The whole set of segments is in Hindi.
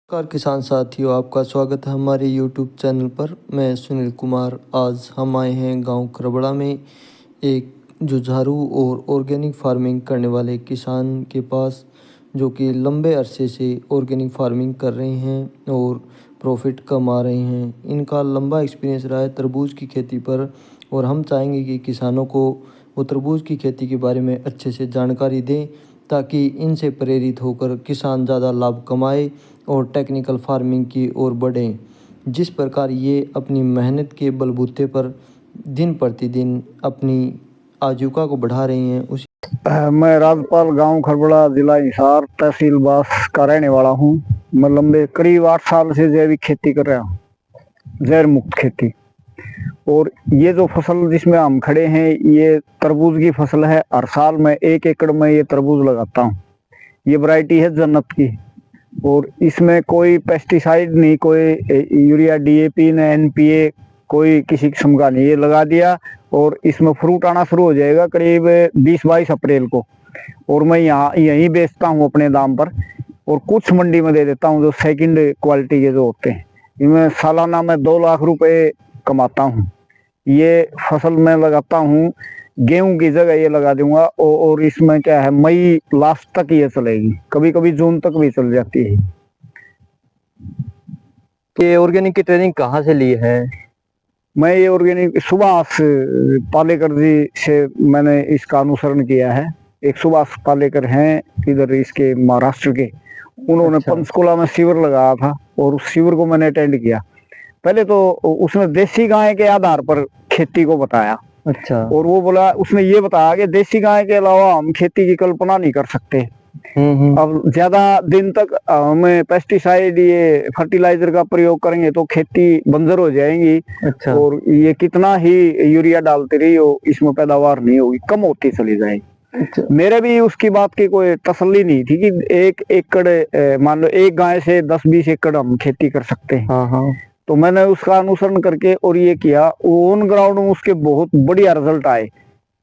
नमस्कार किसान साथियों, आपका स्वागत है हमारे YouTube चैनल पर। मैं सुनील कुमार। आज हम आए हैं गांव खरबड़ा में एक जुझारू और ऑर्गेनिक फार्मिंग करने वाले किसान के पास, जो कि लंबे अरसे से ऑर्गेनिक फार्मिंग कर रहे हैं और प्रॉफिट कमा रहे हैं। इनका लंबा एक्सपीरियंस रहा है तरबूज की खेती पर और हम चाहेंगे कि किसानों को वो तरबूज की खेती के बारे में अच्छे से जानकारी दें, ताकि इनसे प्रेरित होकर किसान ज़्यादा लाभ कमाए और टेक्निकल फार्मिंग की ओर बढ़ें। जिस प्रकार ये अपनी मेहनत के बलबूते पर दिन प्रतिदिन अपनी आजीविका को बढ़ा रही हैं, उसी मैं राजपाल, गांव खरबड़ा, जिला हिसार, तहसील बास का रहने वाला हूँ। मैं लंबे करीब 8 साल से जैविक खेती कर रहा हूँ, जहर मुक्त खेती। और ये जो फसल जिसमें हम खड़े हैं, ये तरबूज की फसल है। हर साल मैं 1 एकड़ में ये तरबूज लगाता हूँ। ये वैरायटी है जन्नत की और इसमें कोई पेस्टिसाइड नहीं, कोई यूरिया, डीएपी न एनपीए, कोई किसी किस्म का नहीं। ये लगा दिया और इसमें फ्रूट आना शुरू हो जाएगा करीब 20-22 अप्रैल को। और मैं यहीं बेचता हूँ अपने दाम पर और कुछ मंडी में दे देता हूँ, जो सेकंड क्वालिटी के जो होते हैं। इनमें सालाना मैं 2 लाख रुपए कमाता हूँ। ये फसल मैं लगाता हूँ, गेहूं की जगह ये लगा दूंगा। और इसमें क्या है, मई लास्ट तक ये चलेगी, कभी कभी जून तक भी चल जाती है। ये ऑर्गेनिक की ट्रेनिंग कहाँ से ली है? मैं ये ऑर्गेनिक सुभाष पालेकर जी से मैंने इसका अनुसरण किया है। एक सुभाष पालेकर हैं इधर इसके महाराष्ट्र के, उन्होंने पंचकुला में शिविर लगाया था और उस शिविर को मैंने अटेंड किया। पहले तो उसने देसी गाय के आधार पर खेती को बताया। अच्छा। और वो बोला, उसने ये बताया कि देसी गाय के अलावा हम खेती की कल्पना नहीं कर सकते। अब ज्यादा दिन तक हमें पेस्टिसाइड, ये फर्टिलाइजर का प्रयोग करेंगे तो खेती बंजर हो जाएगी। अच्छा। और ये कितना ही यूरिया डालते रही हो, इसमें पैदावार नहीं होगी, कम होती चली जाएगी। अच्छा। मेरे भी उसकी बात की कोई तसल्ली नहीं थी कि 1 एकड़, मान लो एक गाय से 10-20 एकड़ हम खेती कर सकते हैं। हाँ हाँ। तो मैंने उसका अनुसरण करके और ये किया, ऑन ग्राउंड में उसके बहुत बढ़िया रिजल्ट आए।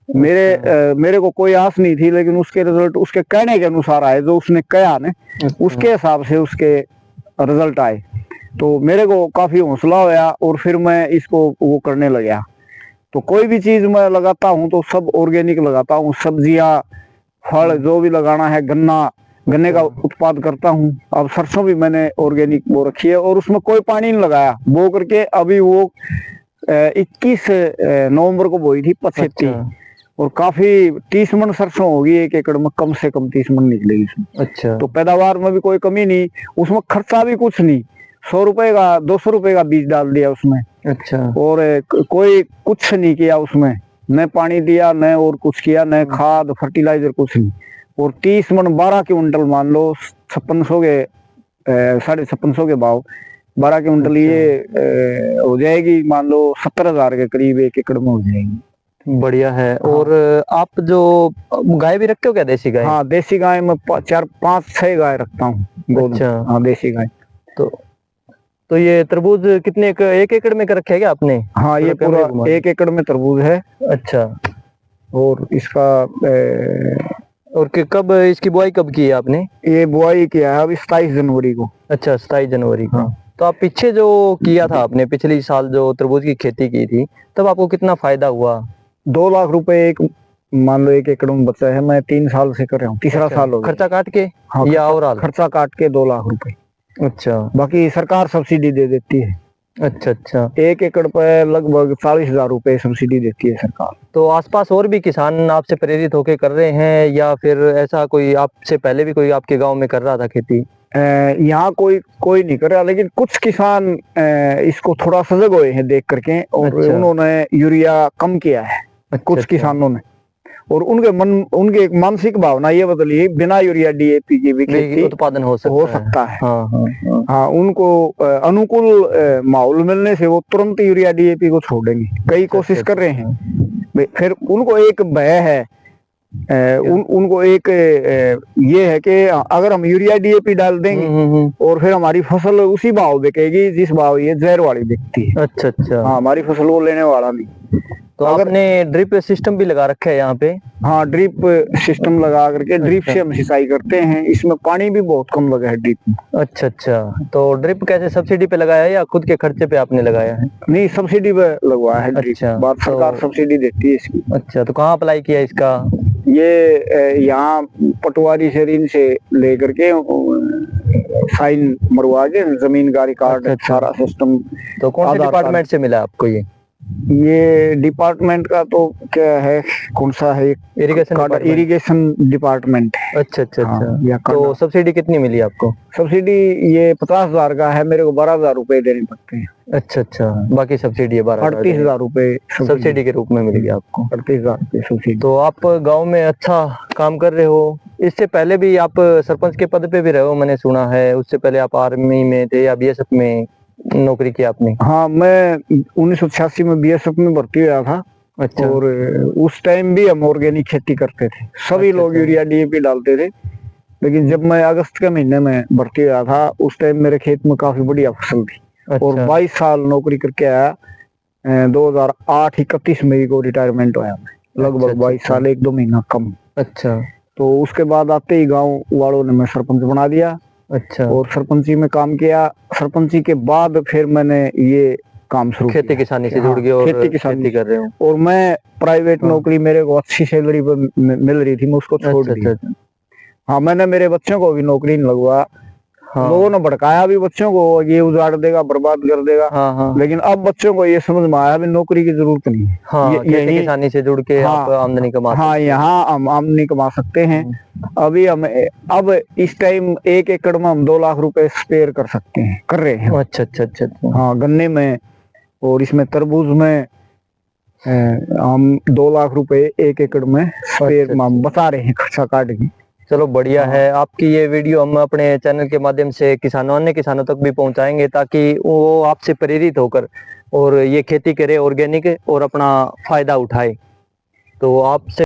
मेरे को कोई आस नहीं थी, लेकिन उसके रिजल्ट उसके कहने के अनुसार आए, जो उसने कहा ना उसके हिसाब से उसके रिजल्ट आए। तो मेरे को काफी हौसला होया और फिर मैं इसको वो करने लगा। तो कोई भी चीज मैं लगाता हूँ तो सब ऑर्गेनिक लगाता हूँ। सब्जियां, फल जो भी लगाना है, गन्ने का उत्पाद करता हूँ। अब सरसों भी मैंने ऑर्गेनिक बो रखी है और उसमें कोई पानी नहीं लगाया, बो करके अभी वो 21 नवंबर को बोई थी 75। और काफी 30 मन सरसों होगी 1 एकड़ में, कम से कम 30 मन निकलेगी इसमें। अच्छा। तो पैदावार में भी कोई कमी नहीं, उसमें खर्चा भी कुछ नहीं। 100 रुपए का 200 रुपए का बीज डाल दिया उसमें। अच्छा। और कोई कुछ नहीं किया उसमें, न पानी दिया, न और कुछ किया, न खाद फर्टिलाइजर, कुछ नहीं। और 30 मन 12 क्विंटल, मान लो 5600 के 5650 के भाव 12 क्विंटल ये हो जाएगी, मान लो 70,000 के करीब 1 एकड़ में हो जाएगी। बढ़िया है। हाँ। और आप जो गाय भी रखते हो क्या, देसी गाय? हाँ, देसी गाय में 4-5-6 गाय रखता हूँ। अच्छा। हाँ, देसी गाय। तो ये तरबूज कितने 1 एकड़ में कर रखे है क्या आपने? हाँ, ये पूरा 1 एकड़ में तरबूज है। अच्छा। और इसका और कब इसकी बुआई कब की है आपने? ये बुआई किया है अभी 27 जनवरी को। अच्छा, 27 जनवरी को। हाँ। तो आप पीछे जो किया था आपने, पिछली साल जो तरबूज की खेती की थी, तब आपको कितना फायदा हुआ? 2 लाख रुपए एक, मान लो 1 एकड़ में बचा है। मैं 3 साल से कर रहा हूँ, तीसरा साल हो गया। खर्चा काट के? हाँ, या ओवरऑल? खर्चा काट के 2 लाख रुपए। अच्छा। बाकी सरकार सब्सिडी दे देती है। अच्छा अच्छा। 1 एकड़ पे लगभग 40,000 रुपए सब्सिडी देती है सरकार। तो आसपास और भी किसान आपसे प्रेरित होकर कर रहे हैं, या फिर ऐसा कोई आपसे पहले भी कोई आपके गांव में कर रहा था खेती? यहाँ कोई नहीं कर रहा, लेकिन कुछ किसान इसको थोड़ा सजग हुए हैं देख करके, और उन्होंने यूरिया कम किया है। कुछ किसानों ने, और उनके एक मानसिक भावना ये बदली, बिना यूरिया डीएपी की भी खेती उत्पादन हो सकता है। हाँ, हाँ, हाँ, उनको अनुकूल माहौल मिलने से वो तुरंत यूरिया डीएपी को छोड़ेंगे। कई कोशिश कर रहे हैं। फिर उनको एक भय है उनको एक ये है कि अगर हम यूरिया डीएपी डाल देंगे और फिर हमारी फसल उसी भाव बिकेगी जिस भाव ये जहर वाली बिकती है। अच्छा अच्छा। हाँ, हमारी फसल वो लेने वाला नहीं। तो अगर आपने ड्रिप सिस्टम भी लगा रखा है यहाँ पे? हाँ, ड्रिप सिस्टम लगा करके ड्रिप से हम सिंचाई करते हैं। इसमें पानी भी बहुत कम लगा है ड्रिप में। अच्छा अच्छा। तो ड्रिप कैसे सब्सिडी पे लगाया है या खुद के खर्चे पे आपने लगाया है? नहीं, सब्सिडी पे लगवाया है ड्रिप। अच्छा, भारत सरकार सब्सिडी देती है इसकी। अच्छा, तो कहाँ अप्लाई किया इसका? ये यहाँ पटवारी से ऋण से लेकर के साइन मरवा के जमीन का रिकॉर्ड अच्छा। सारा सिस्टम। तो कौन से डिपार्टमेंट से मिला आपको ये डिपार्टमेंट का तो क्या है, कौन सा है? Irrigation department. अच्छा अच्छा हाँ, अच्छा। तो सब्सिडी कितनी मिली आपको? सब्सिडी ये 50,000 का है, मेरे को 12,000 रुपए देने पड़ते हैं। अच्छा अच्छा। बाकी सब्सिडी है 38,000 रुपए सब्सिडी के रूप में मिल गया आपको। 38,000 रुपए सब्सिडी। तो आप गांव में अच्छा काम कर रहे हो। इससे पहले भी आप सरपंच के पद पे भी रहे हो, मैंने सुना है। उससे पहले आप आर्मी में थे या बीएसएफ में नौकरी की आपने? हाँ, मैं 1986 में बीएसएफ में भर्ती हुआ था। अच्छा। और उस टाइम भी हम ऑर्गेनिक खेती करते थे। सभी लोग यूरिया डीएपी डालते थे। लेकिन जब मैं अगस्त के महीने में भर्ती हुआ था, उस टाइम मेरे खेत में काफी बढ़िया फसल थी। अच्छा। और 22 साल नौकरी करके आया। 2008 31 मई को रिटायरमेंट हुआ मैं। लगभग 22 साल 1-2 महीना कम। अच्छा। तो उसके बाद आते ही गांव वालों ने मैं सरपंच बना दिया। अच्छा। और सरपंची में काम किया। सरपंची के बाद फिर मैंने ये काम शुरू किया। खेती किसानी से जुड़ गए और खेती कर रहे हो। और मैं प्राइवेट नौकरी, मेरे को अच्छी सैलरी पर मिल रही थी, मैं उसको छोड़ दिया। हाँ, मैंने मेरे बच्चों को भी नौकरी नहीं लगवा। हाँ। लोगों ने भड़काया भी बच्चों को, ये उजाड़ देगा, बर्बाद कर देगा। हाँ हाँ। लेकिन अब बच्चों को ये समझ में आया भी नौकरी की जरूरत नहीं है। हाँ, खेती किसानी से जुड़ के आप आमदनी कमा सकते हैं। हाँ, यहाँ हम आमदनी कमा सकते हैं। अभी हम अब इस टाइम 1 एकड़ में हम 2 लाख रुपए स्पेयर कर सकते हैं, कर रहे हैं। अच्छा अच्छा अच्छा। हाँ, गन्ने में और इसमें तरबूज में हम 2 लाख रुपए 1 एकड़ में स्पेयर हम बचा रहे हैं, खर्चा काट के। चलो बढ़िया है। आपकी ये वीडियो हम अपने चैनल के माध्यम से अन्य किसानों तक भी पहुंचाएंगे, ताकि वो आपसे प्रेरित होकर और ये खेती करे ऑर्गेनिक और अपना फायदा उठाए। तो आपसे